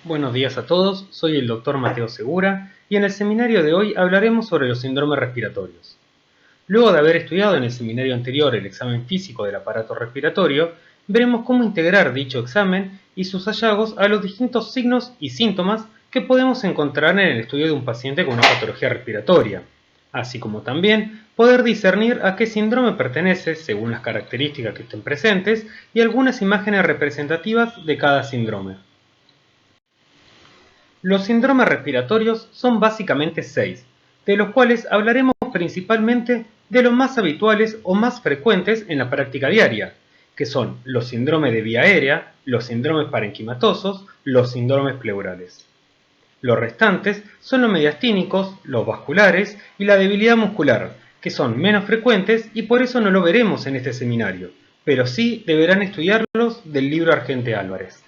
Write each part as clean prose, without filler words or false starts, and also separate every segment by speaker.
Speaker 1: Buenos días a todos, soy el Dr. Mateo Segura y en el seminario de hoy hablaremos sobre los síndromes respiratorios. Luego de haber estudiado en el seminario anterior el examen físico del aparato respiratorio, veremos cómo integrar dicho examen y sus hallazgos a los distintos signos y síntomas que podemos encontrar en el estudio de un paciente con una patología respiratoria, así como también poder discernir a qué síndrome pertenece según las características que estén presentes y algunas imágenes representativas de cada síndrome. Los síndromes respiratorios son básicamente 6, de los cuales hablaremos principalmente de los más habituales o más frecuentes en la práctica diaria, que son los síndromes de vía aérea, los síndromes parenquimatosos, los síndromes pleurales. Los restantes son los mediastínicos, los vasculares y la debilidad muscular, que son menos frecuentes y por eso no lo veremos en este seminario, pero sí deberán estudiarlos del libro Argente Álvarez.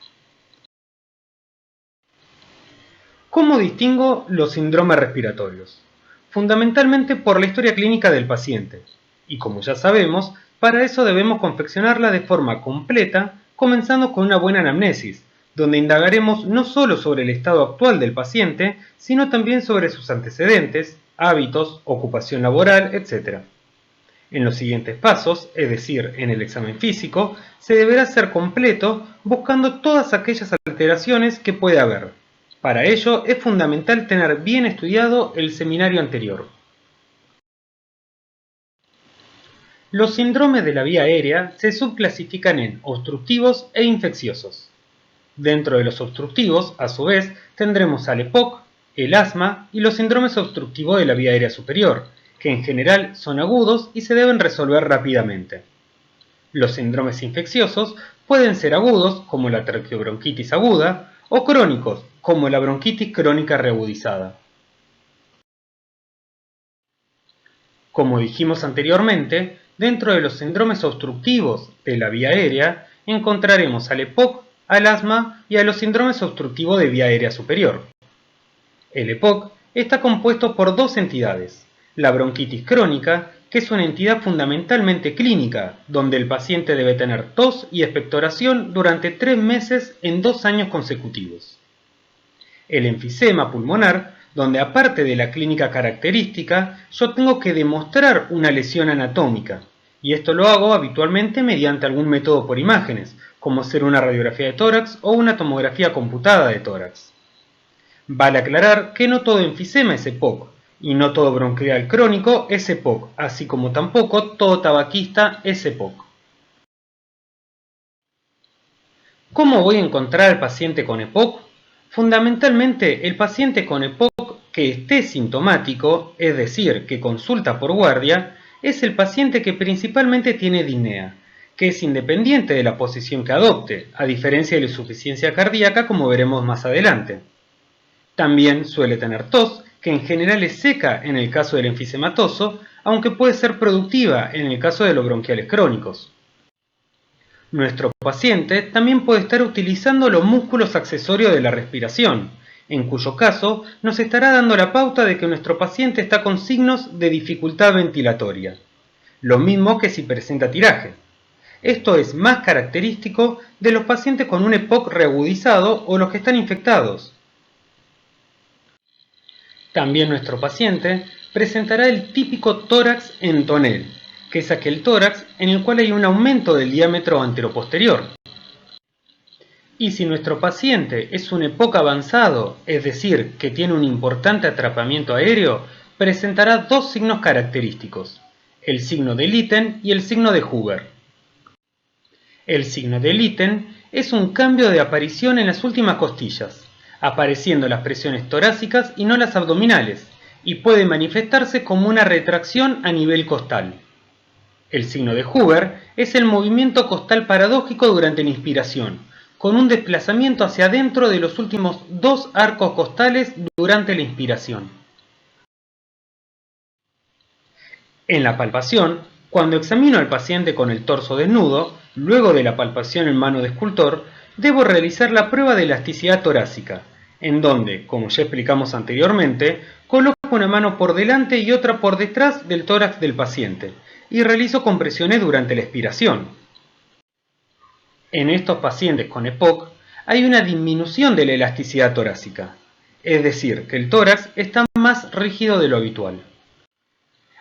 Speaker 1: ¿Cómo distingo los síndromes respiratorios? Fundamentalmente por la historia clínica del paciente. Y como ya sabemos, para eso debemos confeccionarla de forma completa, comenzando con una buena anamnesis, donde indagaremos no solo sobre el estado actual del paciente, sino también sobre sus antecedentes, hábitos, ocupación laboral, etc. En los siguientes pasos, es decir, en el examen físico, se deberá ser completo buscando todas aquellas alteraciones que puede haber. Para ello es fundamental tener bien estudiado el seminario anterior. Los síndromes de la vía aérea se subclasifican en obstructivos e infecciosos. Dentro de los obstructivos, a su vez, tendremos al EPOC, el asma y los síndromes obstructivos de la vía aérea superior, que en general son agudos y se deben resolver rápidamente. Los síndromes infecciosos pueden ser agudos, como la traqueobronquitis aguda, o crónicos, como la bronquitis crónica reagudizada. Como dijimos anteriormente, dentro de los síndromes obstructivos de la vía aérea encontraremos al EPOC, al asma y a los síndromes obstructivos de vía aérea superior. El EPOC está compuesto por dos entidades, la bronquitis crónica, que es una entidad fundamentalmente clínica, donde el paciente debe tener tos y expectoración durante 3 meses en 2 años consecutivos. El enfisema pulmonar, donde aparte de la clínica característica, yo tengo que demostrar una lesión anatómica, y esto lo hago habitualmente mediante algún método por imágenes, como ser una radiografía de tórax o una tomografía computada de tórax. Vale aclarar que no todo enfisema es EPOC, y no todo bronquial crónico es EPOC, así como tampoco todo tabaquista es EPOC. ¿Cómo voy a encontrar al paciente con EPOC? Fundamentalmente, el paciente con EPOC que esté sintomático, es decir, que consulta por guardia, es el paciente que principalmente tiene disnea, que es independiente de la posición que adopte, a diferencia de la insuficiencia cardíaca como veremos más adelante. También suele tener tos, que en general es seca en el caso del enfisematoso, aunque puede ser productiva en el caso de los bronquiales crónicos. Nuestro paciente también puede estar utilizando los músculos accesorios de la respiración, en cuyo caso nos estará dando la pauta de que nuestro paciente está con signos de dificultad ventilatoria, lo mismo que si presenta tiraje. Esto es más característico de los pacientes con un EPOC reagudizado o los que están infectados. También nuestro paciente presentará el típico tórax en tonel, que es aquel tórax en el cual hay un aumento del diámetro anteroposterior. Y si nuestro paciente es un EPOC avanzado, es decir, que tiene un importante atrapamiento aéreo, presentará dos signos característicos, el signo de Litten y el signo de Huber. El signo de Litten es un cambio de aparición en las últimas costillas, apareciendo las presiones torácicas y no las abdominales, y puede manifestarse como una retracción a nivel costal. El signo de Huber es el movimiento costal paradójico durante la inspiración, con un desplazamiento hacia adentro de los últimos 2 arcos costales durante la inspiración. En la palpación, cuando examino al paciente con el torso desnudo, luego de la palpación en mano de escultor, debo realizar la prueba de elasticidad torácica, en donde, como ya explicamos anteriormente, coloco una mano por delante y otra por detrás del tórax del paciente, y realizo compresiones durante la expiración. En estos pacientes con EPOC, hay una disminución de la elasticidad torácica, es decir, que el tórax está más rígido de lo habitual.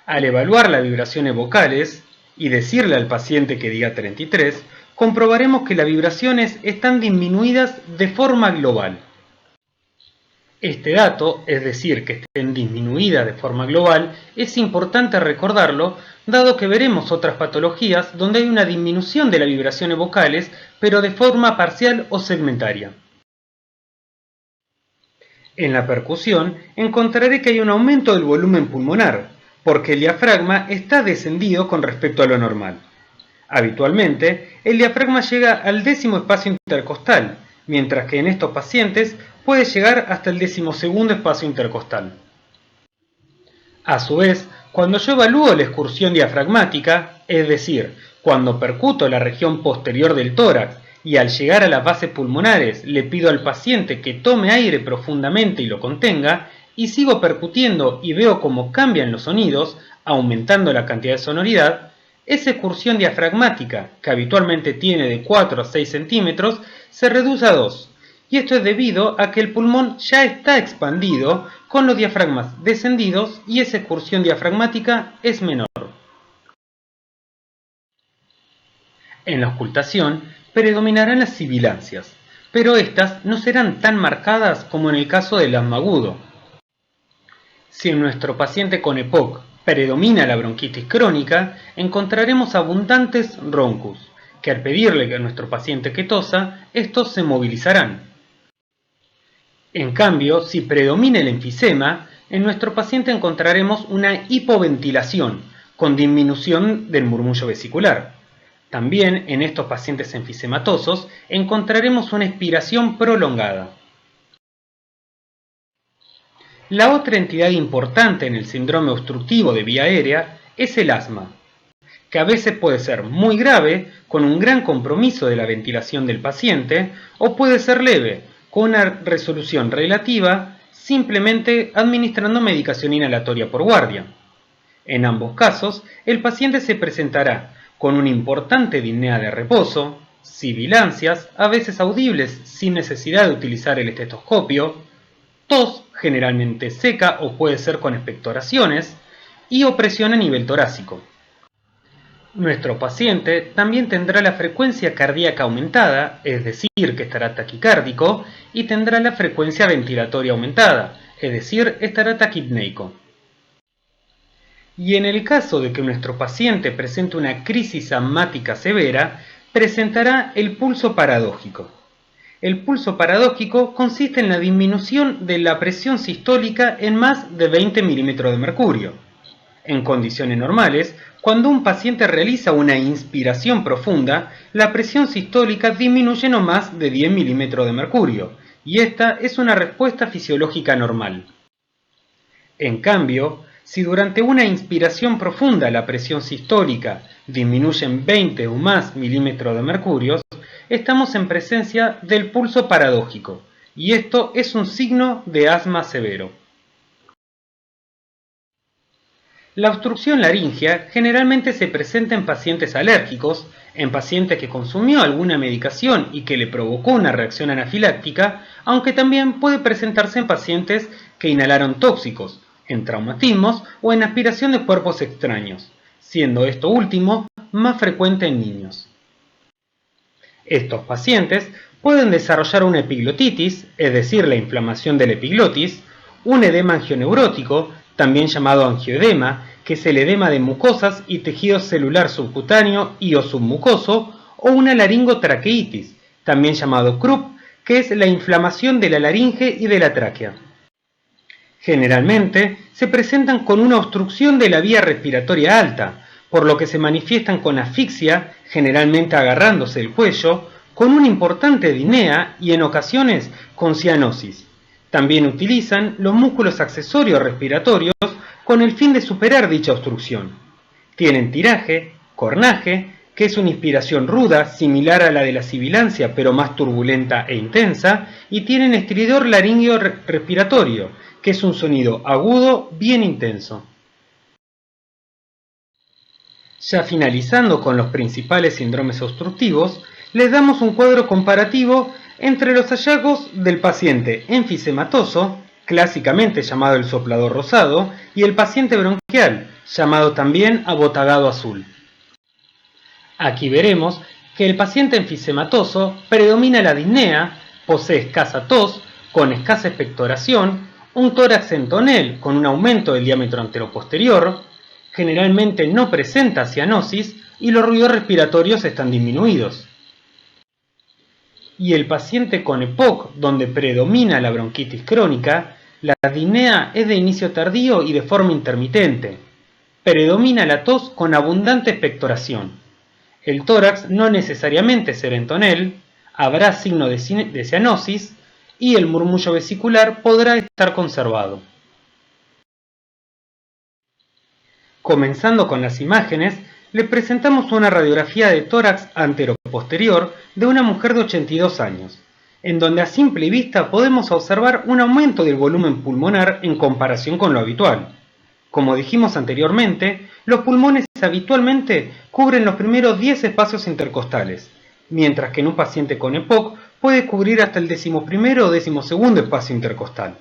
Speaker 1: Al evaluar las vibraciones vocales y decirle al paciente que diga 33, comprobaremos que las vibraciones están disminuidas de forma global. Este dato, es decir, que estén disminuidas de forma global, es importante recordarlo, dado que veremos otras patologías donde hay una disminución de las vibraciones vocales, pero de forma parcial o segmentaria. En la percusión encontraré que hay un aumento del volumen pulmonar, porque el diafragma está descendido con respecto a lo normal. Habitualmente, el diafragma llega al 10º espacio intercostal, mientras que en estos pacientes puede llegar hasta el 12º espacio intercostal. A su vez, cuando yo evalúo la excursión diafragmática, es decir, cuando percuto la región posterior del tórax y al llegar a las bases pulmonares le pido al paciente que tome aire profundamente y lo contenga, y sigo percutiendo y veo cómo cambian los sonidos, aumentando la cantidad de sonoridad, esa excursión diafragmática, que habitualmente tiene de 4 a 6 centímetros, se reduce a 2, y esto es debido a que el pulmón ya está expandido con los diafragmas descendidos y esa excursión diafragmática es menor. En la auscultación predominarán las sibilancias, pero estas no serán tan marcadas como en el caso del asma agudo. Si en nuestro paciente con EPOC predomina la bronquitis crónica, encontraremos abundantes roncus, que al pedirle a nuestro paciente que tosa, estos se movilizarán. En cambio, si predomina el enfisema, en nuestro paciente encontraremos una hipoventilación, con disminución del murmullo vesicular. También en estos pacientes enfisematosos encontraremos una expiración prolongada. La otra entidad importante en el síndrome obstructivo de vía aérea es el asma, que a veces puede ser muy grave, con un gran compromiso de la ventilación del paciente, o puede ser leve, con una resolución relativa, simplemente administrando medicación inhalatoria por guardia. En ambos casos, el paciente se presentará con una importante disnea de reposo, sibilancias, a veces audibles sin necesidad de utilizar el estetoscopio, tos generalmente seca o puede ser con expectoraciones, y opresión a nivel torácico. Nuestro paciente también tendrá la frecuencia cardíaca aumentada, es decir, que estará taquicárdico, y tendrá la frecuencia ventilatoria aumentada, es decir, estará taquipneico. Y en el caso de que nuestro paciente presente una crisis asmática severa, presentará el pulso paradójico. El pulso paradójico consiste en la disminución de la presión sistólica en más de 20 milímetros de mercurio. En condiciones normales, cuando un paciente realiza una inspiración profunda, la presión sistólica disminuye no más de 10 milímetros de mercurio, y esta es una respuesta fisiológica normal. En cambio, si durante una inspiración profunda la presión sistólica disminuye en 20 o más milímetros de mercurio, estamos en presencia del pulso paradójico, y esto es un signo de asma severo. La obstrucción laríngea generalmente se presenta en pacientes alérgicos, en pacientes que consumió alguna medicación y que le provocó una reacción anafiláctica, aunque también puede presentarse en pacientes que inhalaron tóxicos, en traumatismos o en aspiración de cuerpos extraños, siendo esto último más frecuente en niños. Estos pacientes pueden desarrollar una epiglotitis, es decir, la inflamación del epiglotis, un edema angioneurótico, también llamado angioedema, que es el edema de mucosas y tejido celular subcutáneo y o submucoso, o una laringotraqueitis, también llamado CRUP, que es la inflamación de la laringe y de la tráquea. Generalmente se presentan con una obstrucción de la vía respiratoria alta, por lo que se manifiestan con asfixia, generalmente agarrándose el cuello, con una importante disnea y en ocasiones con cianosis. También utilizan los músculos accesorios respiratorios con el fin de superar dicha obstrucción. Tienen tiraje, cornaje, que es una inspiración ruda, similar a la de la sibilancia, pero más turbulenta e intensa, y tienen estridor laríngeo respiratorio, que es un sonido agudo bien intenso. Ya finalizando con los principales síndromes obstructivos, les damos un cuadro comparativo Entre los hallazgos del paciente enfisematoso, clásicamente llamado el soplador rosado, y el paciente bronquial, llamado también abotagado azul. Aquí veremos que el paciente enfisematoso predomina la disnea, posee escasa tos, con escasa expectoración, un tórax en tonel con un aumento del diámetro anteroposterior, generalmente no presenta cianosis y los ruidos respiratorios están disminuidos. Y el paciente con EPOC, donde predomina la bronquitis crónica, la disnea es de inicio tardío y de forma intermitente. Predomina la tos con abundante expectoración. El tórax no necesariamente será en tonel, habrá signo de cianosis y el murmullo vesicular podrá estar conservado. Comenzando con las imágenes, le presentamos una radiografía de tórax anteroposterior de una mujer de 82 años, en donde a simple vista podemos observar un aumento del volumen pulmonar en comparación con lo habitual. Como dijimos anteriormente, los pulmones habitualmente cubren los primeros 10 espacios intercostales, mientras que en un paciente con EPOC puede cubrir hasta el 11º o 12º espacio intercostal.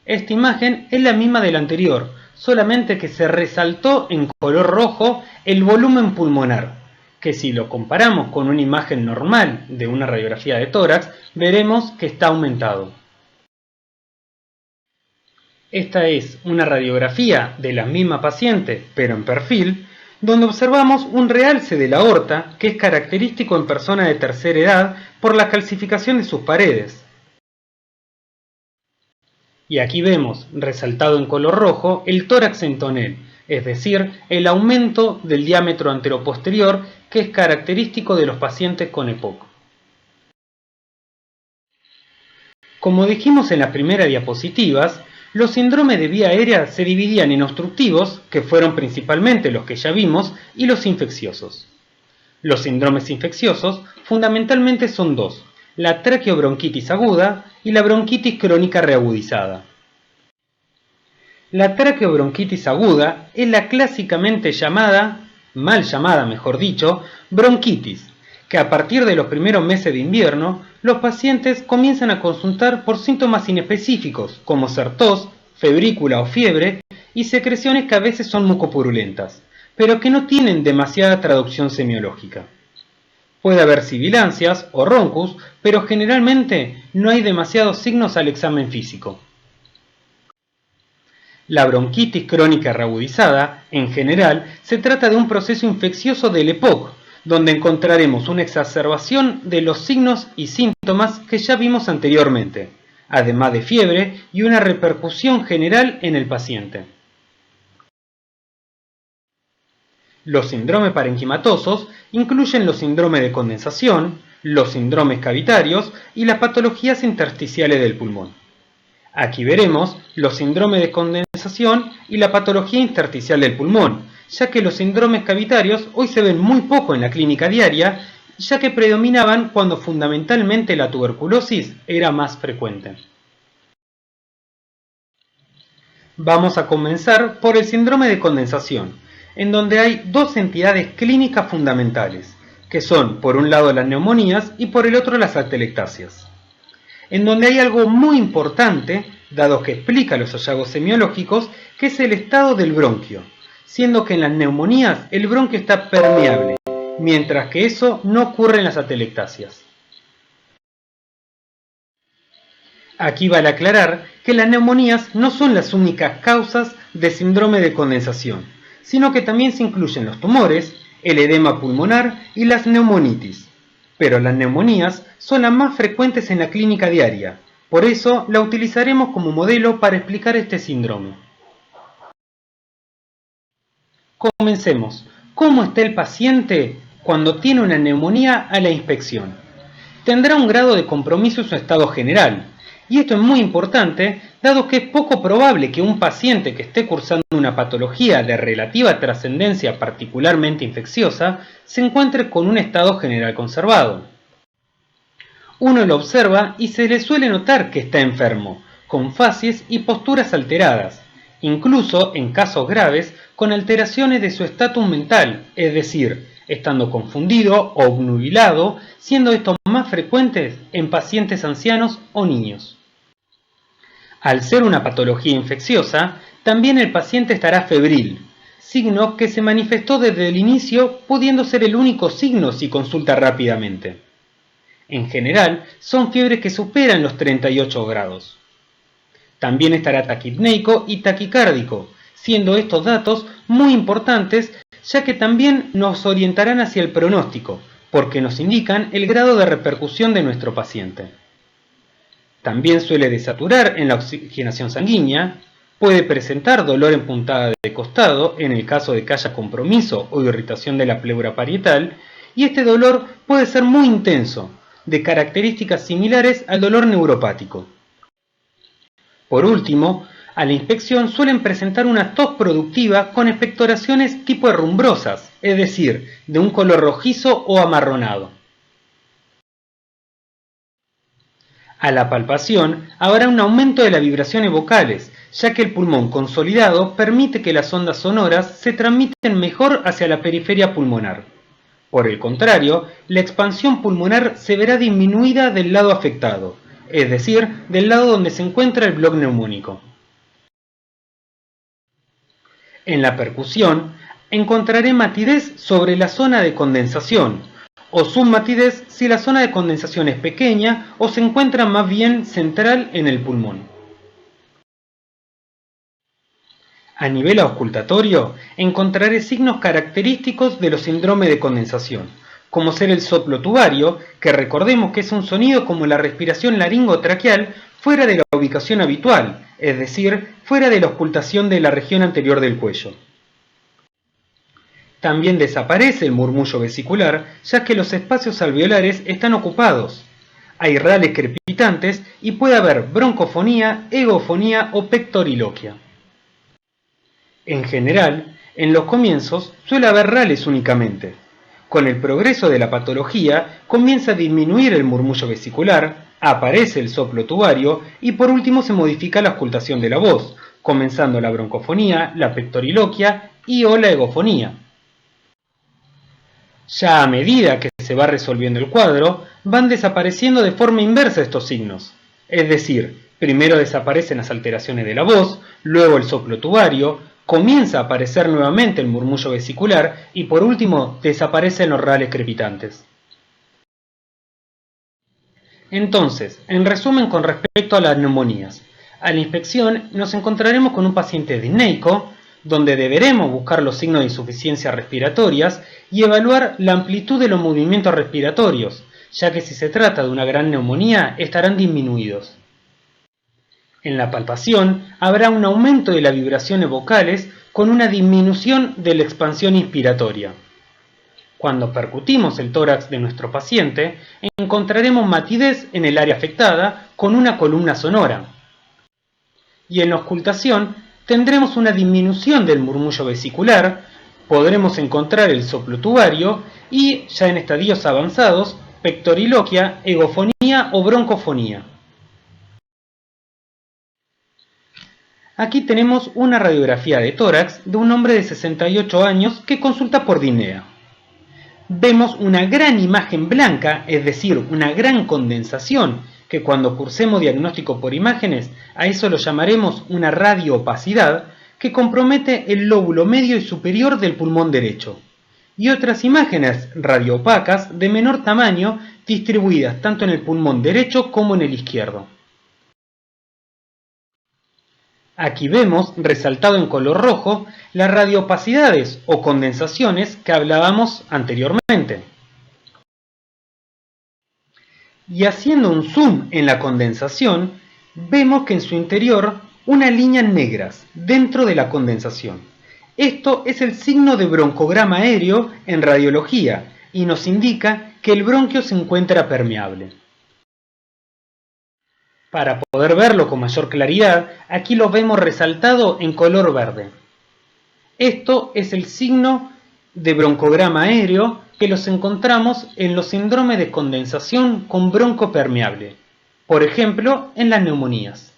Speaker 1: Esta imagen es la misma de la anterior, solamente que se resaltó en color rojo el volumen pulmonar, que si lo comparamos con una imagen normal de una radiografía de tórax, veremos que está aumentado. Esta es una radiografía de la misma paciente, pero en perfil, donde observamos un realce de la aorta que es característico en personas de tercera edad por la calcificación de sus paredes. Y aquí vemos, resaltado en color rojo, el tórax en tonel, es decir, el aumento del diámetro anteroposterior que es característico de los pacientes con EPOC. Como dijimos en las primeras diapositivas, los síndromes de vía aérea se dividían en obstructivos, que fueron principalmente los que ya vimos, y los infecciosos. Los síndromes infecciosos fundamentalmente son dos: la traqueobronquitis aguda y la bronquitis crónica reagudizada. La traqueobronquitis aguda es la clásicamente mal llamada mejor dicho, bronquitis, que a partir de los primeros meses de invierno, los pacientes comienzan a consultar por síntomas inespecíficos, como ser tos, febrícula o fiebre, y secreciones que a veces son mucopurulentas, pero que no tienen demasiada traducción semiológica. Puede haber sibilancias o roncus, pero generalmente no hay demasiados signos al examen físico. La bronquitis crónica reagudizada, en general, se trata de un proceso infeccioso del EPOC, donde encontraremos una exacerbación de los signos y síntomas que ya vimos anteriormente, además de fiebre y una repercusión general en el paciente. Los síndromes parenquimatosos incluyen los síndromes de condensación, los síndromes cavitarios y las patologías intersticiales del pulmón. Aquí veremos los síndromes de condensación y la patología intersticial del pulmón, ya que los síndromes cavitarios hoy se ven muy poco en la clínica diaria, ya que predominaban cuando fundamentalmente la tuberculosis era más frecuente. Vamos a comenzar por el síndrome de condensación, en donde hay dos entidades clínicas fundamentales, que son por un lado las neumonías y por el otro las atelectasias. En donde hay algo muy importante, dado que explica los hallazgos semiológicos, que es el estado del bronquio, siendo que en las neumonías el bronquio está permeable, mientras que eso no ocurre en las atelectasias. Aquí vale aclarar que las neumonías no son las únicas causas de síndrome de condensación, sino que también se incluyen los tumores, el edema pulmonar y las neumonitis. Pero las neumonías son las más frecuentes en la clínica diaria, por eso la utilizaremos como modelo para explicar este síndrome. Comencemos. ¿Cómo está el paciente cuando tiene una neumonía a la inspección? Tendrá un grado de compromiso en su estado general, y esto es muy importante, dado que es poco probable que un paciente que esté cursando una patología de relativa trascendencia particularmente infecciosa se encuentre con un estado general conservado. Uno lo observa y se le suele notar que está enfermo, con facies y posturas alteradas, incluso en casos graves con alteraciones de su estatus mental, es decir, estando confundido o obnubilado, siendo estos más frecuentes en pacientes ancianos o niños. Al ser una patología infecciosa, también el paciente estará febril, signo que se manifestó desde el inicio, pudiendo ser el único signo si consulta rápidamente. En general, son fiebres que superan los 38 grados. También estará taquipneico y taquicárdico, siendo estos datos muy importantes ya que también nos orientarán hacia el pronóstico, porque nos indican el grado de repercusión de nuestro paciente. También suele desaturar en la oxigenación sanguínea, puede presentar dolor en puntada de costado en el caso de que haya compromiso o irritación de la pleura parietal, y este dolor puede ser muy intenso, de características similares al dolor neuropático. Por último, a la inspección suelen presentar una tos productiva con expectoraciones tipo herrumbrosas, es decir, de un color rojizo o amarronado. A la palpación habrá un aumento de las vibraciones vocales, ya que el pulmón consolidado permite que las ondas sonoras se transmiten mejor hacia la periferia pulmonar. Por el contrario, la expansión pulmonar se verá disminuida del lado afectado, es decir, del lado donde se encuentra el bloc neumónico. En la percusión, encontraré matidez sobre la zona de condensación, o submatidez si la zona de condensación es pequeña o se encuentra más bien central en el pulmón. A nivel auscultatorio, encontraré signos característicos de los síndromes de condensación, como ser el soplo tubario, que recordemos que es un sonido como la respiración laringotraqueal fuera de la ubicación habitual, es decir, fuera de la auscultación de la región anterior del cuello. También desaparece el murmullo vesicular, ya que los espacios alveolares están ocupados. Hay rales crepitantes y puede haber broncofonía, egofonía o pectoriloquia. En general, en los comienzos suele haber rales únicamente. Con el progreso de la patología comienza a disminuir el murmullo vesicular, aparece el soplo tubario y por último se modifica la auscultación de la voz, comenzando la broncofonía, la pectoriloquia y o la egofonía. Ya a medida que se va resolviendo el cuadro, van desapareciendo de forma inversa estos signos. Es decir, primero desaparecen las alteraciones de la voz, luego el soplo tubario, comienza a aparecer nuevamente el murmullo vesicular y por último desaparecen los rales crepitantes. Entonces, en resumen con respecto a las neumonías, a la inspección nos encontraremos con un paciente disneico, donde deberemos buscar los signos de insuficiencia respiratorias y evaluar la amplitud de los movimientos respiratorios, ya que si se trata de una gran neumonía estarán disminuidos. En la palpación habrá un aumento de las vibraciones vocales con una disminución de la expansión inspiratoria. Cuando percutimos el tórax de nuestro paciente, encontraremos matidez en el área afectada con una columna sonora. Y en la auscultación tendremos una disminución del murmullo vesicular, podremos encontrar el soplo tubario y, ya en estadios avanzados, pectoriloquia, egofonía o broncofonía. Aquí tenemos una radiografía de tórax de un hombre de 68 años que consulta por disnea. Vemos una gran imagen blanca, es decir, una gran condensación, que cuando cursemos diagnóstico por imágenes, a eso lo llamaremos una radioopacidad, que compromete el lóbulo medio y superior del pulmón derecho. Y otras imágenes radioopacas de menor tamaño, distribuidas tanto en el pulmón derecho como en el izquierdo. Aquí vemos, resaltado en color rojo, las radioopacidades o condensaciones que hablábamos anteriormente. Y haciendo un zoom en la condensación, vemos que en su interior unas líneas negras dentro de la condensación. Esto es el signo de broncograma aéreo en radiología y nos indica que el bronquio se encuentra permeable. Para poder verlo con mayor claridad, aquí lo vemos resaltado en color verde. Esto es el signo de broncograma aéreo que los encontramos en los síndromes de condensación con bronco permeable, por ejemplo, en las neumonías.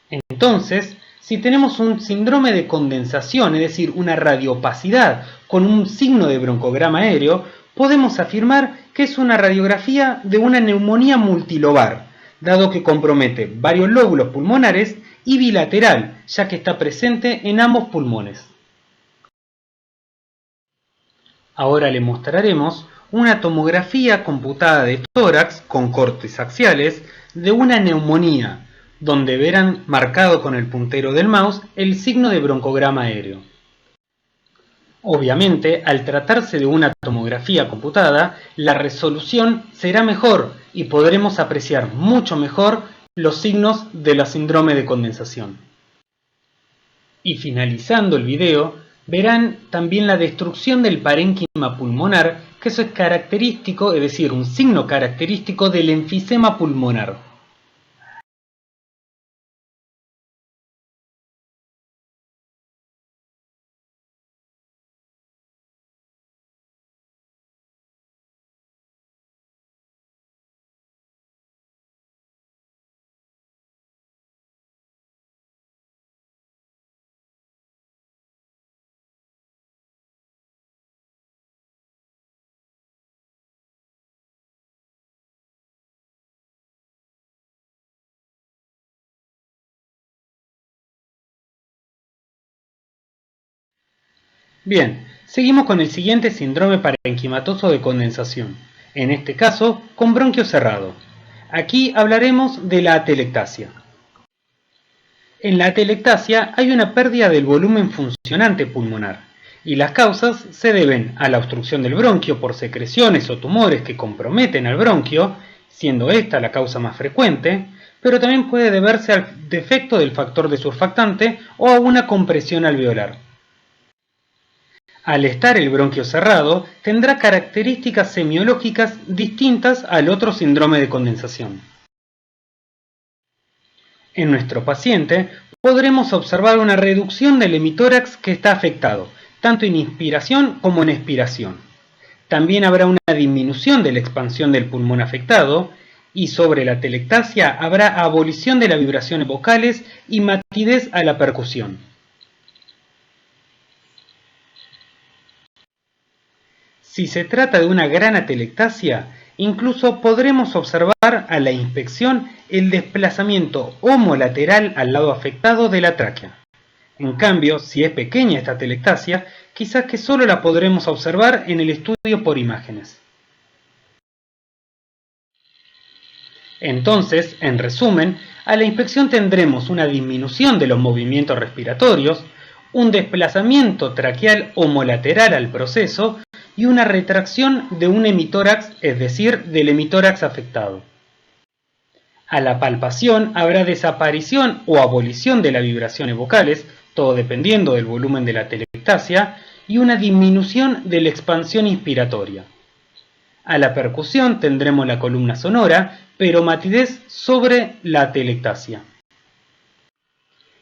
Speaker 1: Entonces, Si tenemos un síndrome de condensación, es decir, una radiopacidad con un signo de broncograma aéreo, podemos afirmar que es una radiografía de una neumonía multilobar, dado que compromete varios lóbulos pulmonares y bilateral, ya que está presente en ambos pulmones. Ahora le mostraremos una tomografía computada de tórax con cortes axiales de una neumonía, donde verán marcado con el puntero del mouse el signo de broncograma aéreo. Obviamente, al tratarse de una tomografía computada, la resolución será mejor y podremos apreciar mucho mejor los signos de la síndrome de condensación. Y finalizando el video, verán también la destrucción del parénquima pulmonar, que eso es característico, es decir, un signo característico del enfisema pulmonar. Bien, seguimos con el siguiente síndrome parenquimatoso de condensación, en este caso con bronquio cerrado. Aquí hablaremos de la atelectasia. En la atelectasia hay una pérdida del volumen funcionante pulmonar, y las causas se deben a la obstrucción del bronquio por secreciones o tumores que comprometen al bronquio, siendo esta la causa más frecuente, pero también puede deberse al defecto del factor de surfactante o a una compresión alveolar. Al estar el bronquio cerrado, tendrá características semiológicas distintas al otro síndrome de condensación. En nuestro paciente podremos observar una reducción del hemitórax que está afectado, tanto en inspiración como en expiración. También habrá una disminución de la expansión del pulmón afectado y sobre la atelectasia habrá abolición de las vibraciones vocales y matidez a la percusión. Si se trata de una gran atelectasia, incluso podremos observar a la inspección el desplazamiento homolateral al lado afectado de la tráquea. En cambio, si es pequeña esta atelectasia, quizás que solo la podremos observar en el estudio por imágenes. Entonces, en resumen, a la inspección tendremos una disminución de los movimientos respiratorios, un desplazamiento traqueal homolateral al proceso y una retracción de un hemitórax, es decir, del hemitórax afectado. A la palpación habrá desaparición o abolición de las vibraciones vocales, todo dependiendo del volumen de la atelectasia, y una disminución de la expansión inspiratoria. A la percusión tendremos la columna sonora, pero matidez sobre la atelectasia.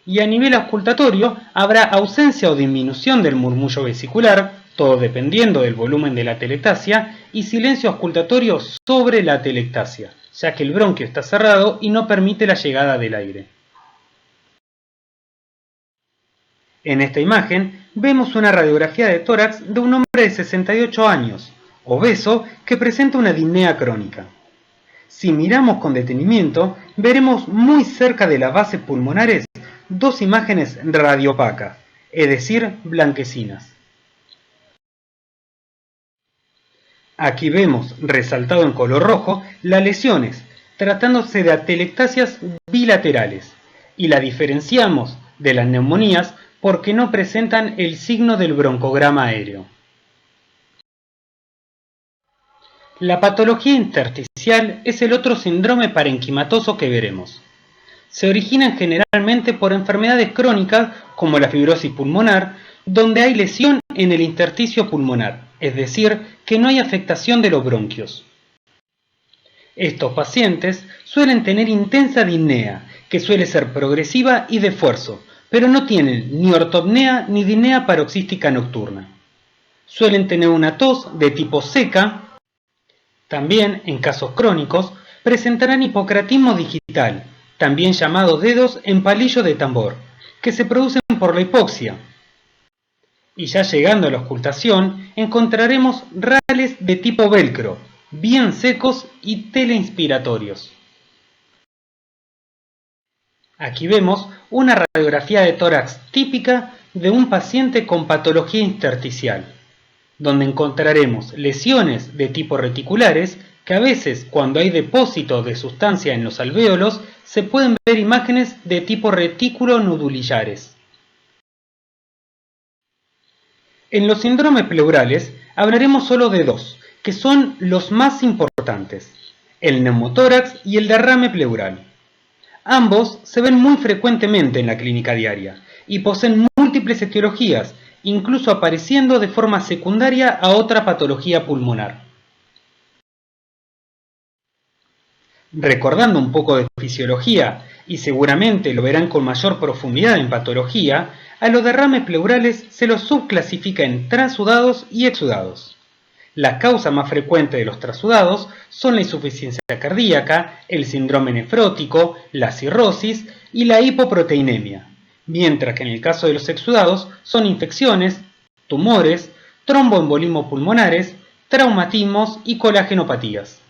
Speaker 1: Y a nivel auscultatorio habrá ausencia o disminución del murmullo vesicular, todo dependiendo del volumen de la atelectasia, y silencio auscultatorio sobre la atelectasia, ya que el bronquio está cerrado y no permite la llegada del aire. En esta imagen vemos una radiografía de tórax de un hombre de 68 años, obeso, que presenta una disnea crónica. Si miramos con detenimiento, veremos muy cerca de las bases pulmonares dos imágenes radiopacas, es decir, blanquecinas. Aquí vemos, resaltado en color rojo, las lesiones, tratándose de atelectasias bilaterales, y la diferenciamos de las neumonías porque no presentan el signo del broncograma aéreo. La patología intersticial es el otro síndrome parenquimatoso que veremos. Se originan generalmente por enfermedades crónicas como la fibrosis pulmonar, donde hay lesión en el intersticio pulmonar, es decir, que no hay afectación de los bronquios. Estos pacientes suelen tener intensa disnea, que suele ser progresiva y de esfuerzo, pero no tienen ni ortopnea ni disnea paroxística nocturna. Suelen tener una tos de tipo seca. También, en casos crónicos, presentarán hipocratismo digital, también llamado dedos en palillo de tambor, que se producen por la hipoxia. Y ya llegando a la auscultación, encontraremos rales de tipo velcro, bien secos y teleinspiratorios. Aquí vemos una radiografía de tórax típica de un paciente con patología intersticial, donde encontraremos lesiones de tipo reticulares que a veces, cuando hay depósitos de sustancia en los alvéolos, se pueden ver imágenes de tipo retículo nudulillares. En los síndromes pleurales hablaremos solo de dos, que son los más importantes, el neumotórax y el derrame pleural. Ambos se ven muy frecuentemente en la clínica diaria y poseen múltiples etiologías, incluso apareciendo de forma secundaria a otra patología pulmonar. Recordando un poco de fisiología, y seguramente lo verán con mayor profundidad en patología, a los derrames pleurales se los subclasifica en transudados y exudados. La causa más frecuente de los transudados son la insuficiencia cardíaca, el síndrome nefrótico, la cirrosis y la hipoproteinemia, mientras que en el caso de los exudados son infecciones, tumores, tromboembolismos pulmonares, traumatismos y colagenopatías.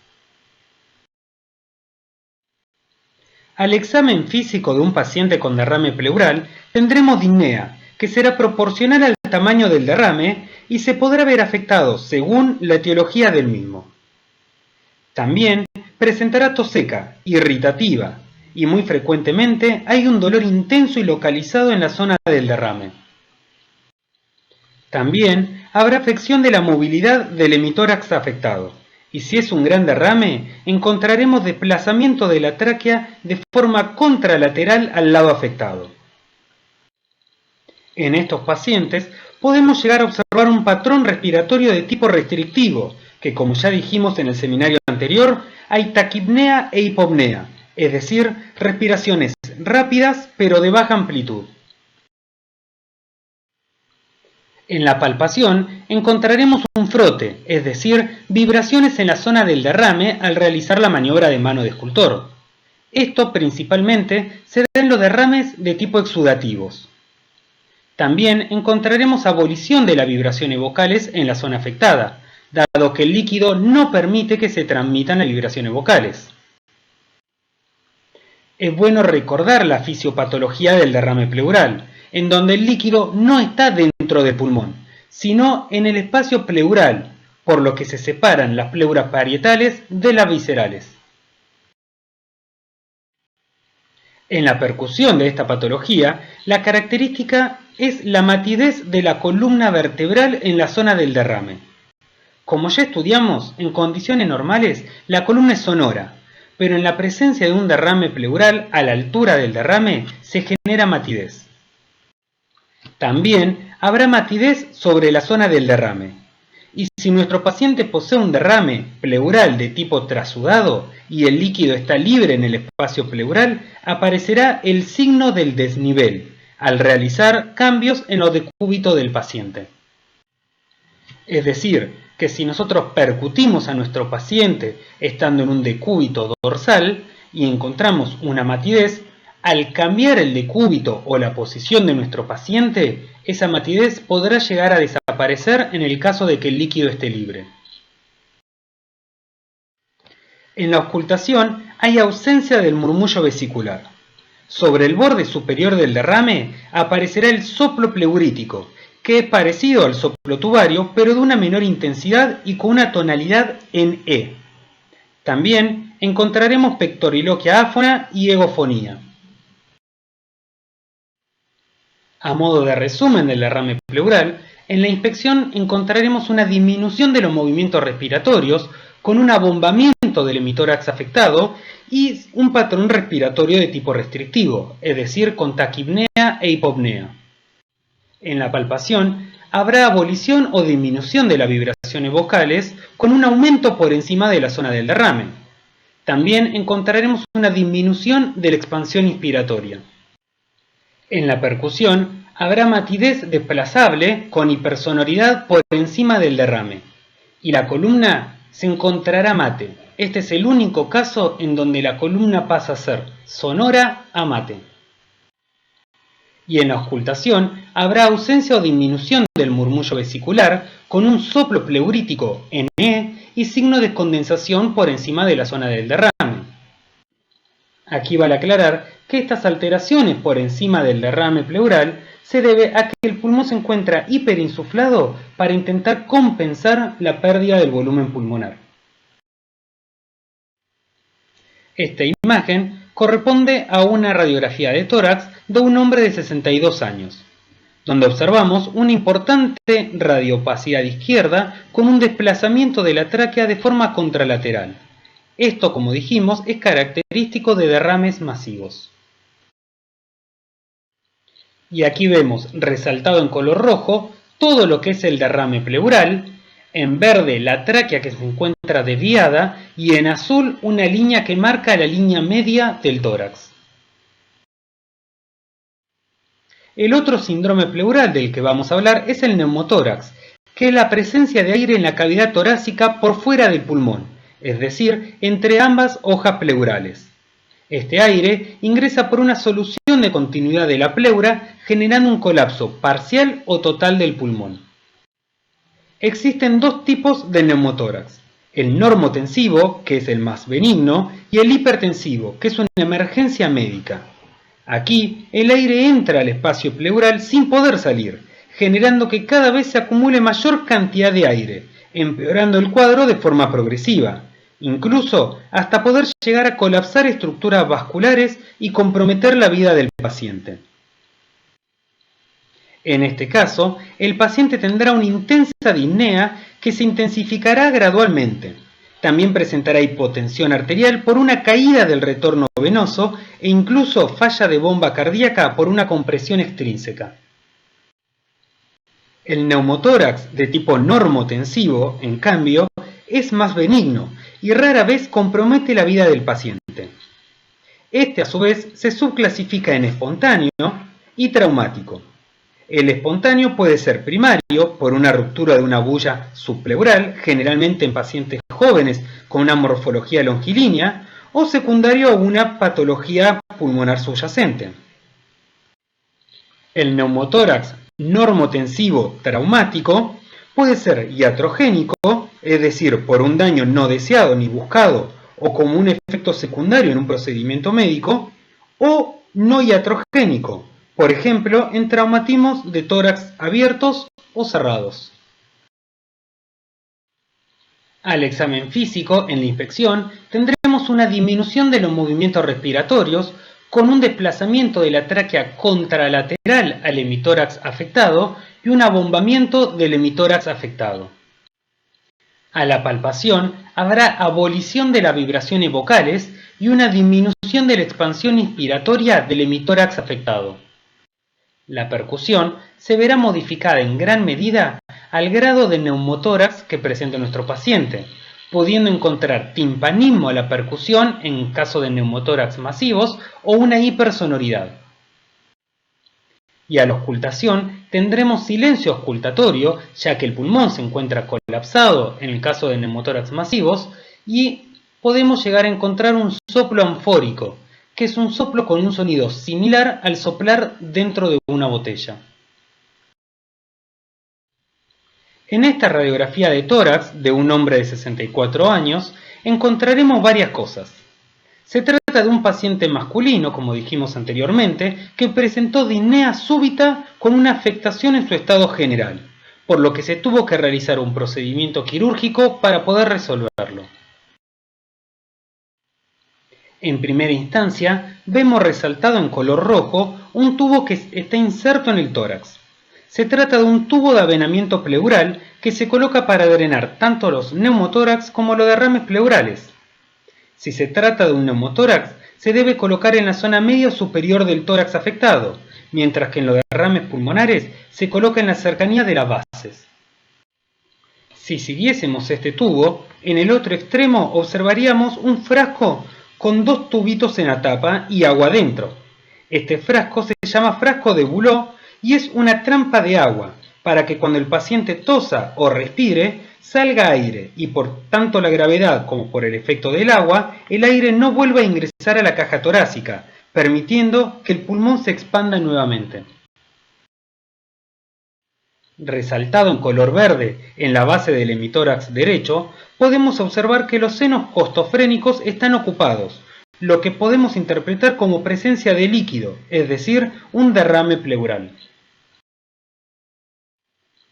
Speaker 1: Al examen físico de un paciente con derrame pleural tendremos disnea, que será proporcional al tamaño del derrame y se podrá ver afectado según la etiología del mismo. También presentará tos seca, irritativa, y muy frecuentemente hay un dolor intenso y localizado en la zona del derrame. También habrá afección de la movilidad del hemitórax afectado. Y si es un gran derrame, encontraremos desplazamiento de la tráquea de forma contralateral al lado afectado. En estos pacientes podemos llegar a observar un patrón respiratorio de tipo restrictivo, que como ya dijimos en el seminario anterior, hay taquipnea e hipopnea, es decir, respiraciones rápidas pero de baja amplitud. En la palpación encontraremos un frote, es decir, vibraciones en la zona del derrame al realizar la maniobra de mano de escultor. Esto principalmente se da en los derrames de tipo exudativos. También encontraremos abolición de las vibraciones vocales en la zona afectada, dado que el líquido no permite que se transmitan las vibraciones vocales. Es bueno recordar la fisiopatología del derrame pleural, en donde el líquido no está dentro del pulmón, sino en el espacio pleural, por lo que se separan las pleuras parietales de las viscerales. En la percusión de esta patología, la característica es la matidez de la columna vertebral en la zona del derrame. Como ya estudiamos, en condiciones normales la columna es sonora, pero en la presencia de un derrame pleural a la altura del derrame se genera matidez. También habrá matidez sobre la zona del derrame. Y si nuestro paciente posee un derrame pleural de tipo trasudado y el líquido está libre en el espacio pleural, aparecerá el signo del desnivel al realizar cambios en los decúbitos del paciente. Es decir, que si nosotros percutimos a nuestro paciente estando en un decúbito dorsal y encontramos una matidez, al cambiar el decúbito o la posición de nuestro paciente, esa matidez podrá llegar a desaparecer en el caso de que el líquido esté libre. En la auscultación hay ausencia del murmullo vesicular. Sobre el borde superior del derrame aparecerá el soplo pleurítico, que es parecido al soplo tubario, pero de una menor intensidad y con una tonalidad en E. También encontraremos pectoriloquia áfona y egofonía. A modo de resumen del derrame pleural, en la inspección encontraremos una disminución de los movimientos respiratorios con un abombamiento del hemitórax afectado y un patrón respiratorio de tipo restrictivo, es decir, con taquipnea e hipopnea. En la palpación habrá abolición o disminución de las vibraciones vocales con un aumento por encima de la zona del derrame. También encontraremos una disminución de la expansión inspiratoria. En la percusión habrá matidez desplazable con hipersonoridad por encima del derrame y la columna se encontrará mate. Este es el único caso en donde la columna pasa a ser sonora a mate. Y en la auscultación habrá ausencia o disminución del murmullo vesicular con un soplo pleurítico NE y signo de condensación por encima de la zona del derrame. Aquí vale aclarar que estas alteraciones por encima del derrame pleural se debe a que el pulmón se encuentra hiperinsuflado para intentar compensar la pérdida del volumen pulmonar. Esta imagen corresponde a una radiografía de tórax de un hombre de 62 años, donde observamos una importante radiopacidad izquierda con un desplazamiento de la tráquea de forma contralateral. Esto, como dijimos, es característico de derrames masivos. Y aquí vemos resaltado en color rojo todo lo que es el derrame pleural, en verde la tráquea que se encuentra desviada y en azul una línea que marca la línea media del tórax. El otro síndrome pleural del que vamos a hablar es el neumotórax, que es la presencia de aire en la cavidad torácica por fuera del pulmón, es decir, entre ambas hojas pleurales. Este aire ingresa por una solución de continuidad de la pleura, generando un colapso parcial o total del pulmón. Existen dos tipos de neumotórax: el normotensivo, que es el más benigno, y el hipertensivo, que es una emergencia médica. Aquí, el aire entra al espacio pleural sin poder salir, generando que cada vez se acumule mayor cantidad de aire, empeorando el cuadro de forma progresiva, incluso hasta poder llegar a colapsar estructuras vasculares y comprometer la vida del paciente. En este caso, el paciente tendrá una intensa disnea que se intensificará gradualmente. También presentará hipotensión arterial por una caída del retorno venoso e incluso falla de bomba cardíaca por una compresión extrínseca. El neumotórax de tipo normotensivo, en cambio, es más benigno y rara vez compromete la vida del paciente. Este, a su vez, se subclasifica en espontáneo y traumático. El espontáneo puede ser primario por una ruptura de una bulla subpleural, generalmente en pacientes jóvenes con una morfología longilínea, o secundario a una patología pulmonar subyacente. El neumotórax normotensivo traumático puede ser iatrogénico, es decir, por un daño no deseado ni buscado o como un efecto secundario en un procedimiento médico, o no iatrogénico, por ejemplo, en traumatismos de tórax abiertos o cerrados. Al examen físico, en la inspección, tendremos una disminución de los movimientos respiratorios con un desplazamiento de la tráquea contralateral al hemitórax afectado y un abombamiento del hemitórax afectado. A la palpación habrá abolición de las vibraciones vocales y una disminución de la expansión inspiratoria del hemitórax afectado. La percusión se verá modificada en gran medida al grado de neumotórax que presente nuestro paciente, pudiendo encontrar timpanismo a la percusión en caso de neumotórax masivos o una hipersonoridad. Y a la auscultación tendremos silencio auscultatorio, ya que el pulmón se encuentra colapsado en el caso de neumotórax masivos, y podemos llegar a encontrar un soplo anfórico, que es un soplo con un sonido similar al soplar dentro de una botella. En esta radiografía de tórax de un hombre de 64 años encontraremos varias cosas. Se trata de un paciente masculino, como dijimos anteriormente, que presentó disnea súbita con una afectación en su estado general, por lo que se tuvo que realizar un procedimiento quirúrgico para poder resolverlo. En primera instancia, vemos resaltado en color rojo un tubo que está inserto en el tórax. Se trata de un tubo de avenamiento pleural que se coloca para drenar tanto los neumotórax como los derrames pleurales. Si se trata de un neumotórax, se debe colocar en la zona media superior del tórax afectado, mientras que en los derrames pulmonares se coloca en la cercanía de las bases. Si siguiésemos este tubo, en el otro extremo observaríamos un frasco con dos tubitos en la tapa y agua dentro. Este frasco se llama frasco de Boulud y es una trampa de agua para que cuando el paciente tosa o respire salga aire y por tanto la gravedad como por el efecto del agua, el aire no vuelva a ingresar a la caja torácica, permitiendo que el pulmón se expanda nuevamente. Resaltado en color verde en la base del hemitórax derecho, podemos observar que los senos costofrénicos están ocupados, lo que podemos interpretar como presencia de líquido, es decir, un derrame pleural.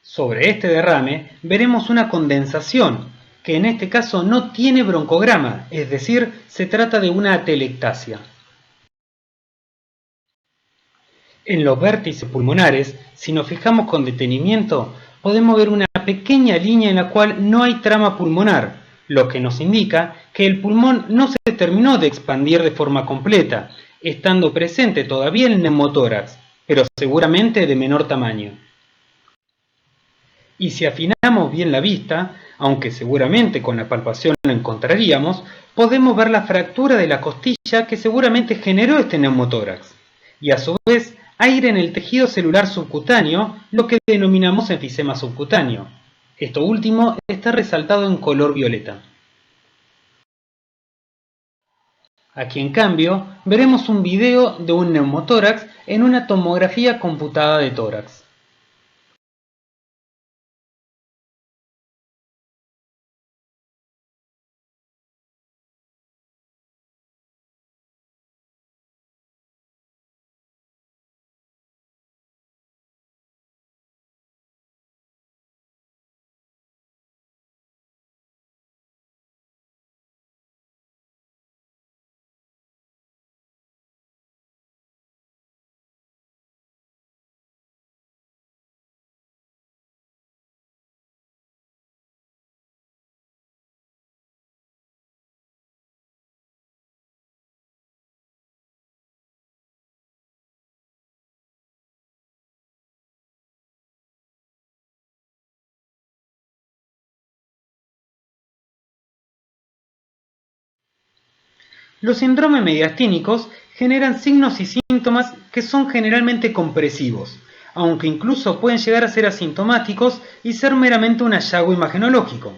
Speaker 1: Sobre este derrame veremos una condensación, que en este caso no tiene broncograma, es decir, se trata de una atelectasia. En los vértices pulmonares, si nos fijamos con detenimiento, podemos ver una pequeña línea en la cual no hay trama pulmonar, lo que nos indica que el pulmón no se terminó de expandir de forma completa, estando presente todavía el neumotórax, pero seguramente de menor tamaño. Y si afinamos bien la vista, aunque seguramente con la palpación lo encontraríamos, podemos ver la fractura de la costilla que seguramente generó este neumotórax, y a su vez aire en el tejido celular subcutáneo, lo que denominamos enfisema subcutáneo. Esto último está resaltado en color violeta. Aquí en cambio veremos un video de un neumotórax en una tomografía computada de tórax. Los síndromes mediastínicos generan signos y síntomas que son generalmente compresivos, aunque incluso pueden llegar a ser asintomáticos y ser meramente un hallazgo imagenológico.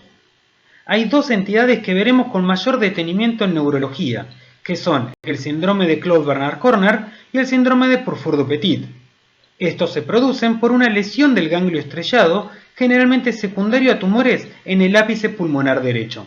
Speaker 1: Hay dos entidades que veremos con mayor detenimiento en neurología, que son el síndrome de Claude-Bernard-Horner y el síndrome de Purfure-du-Petit. Estos se producen por una lesión del ganglio estrellado, generalmente secundario a tumores en el ápice pulmonar derecho.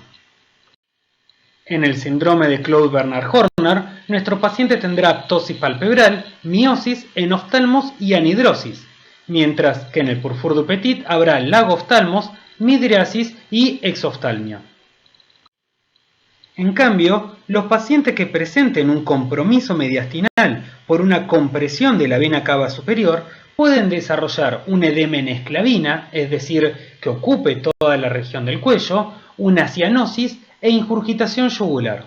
Speaker 1: En el síndrome de Claude-Bernard-Horner, nuestro paciente tendrá ptosis palpebral, miosis, enoftalmos y anhidrosis, mientras que en el Purfure-du-Petit habrá lagoftalmos, midriasis y exoftalmia. En cambio, los pacientes que presenten un compromiso mediastinal por una compresión de la vena cava superior pueden desarrollar un edema en esclavina, es decir, que ocupe toda la región del cuello, una cianosis e ingurgitación yugular.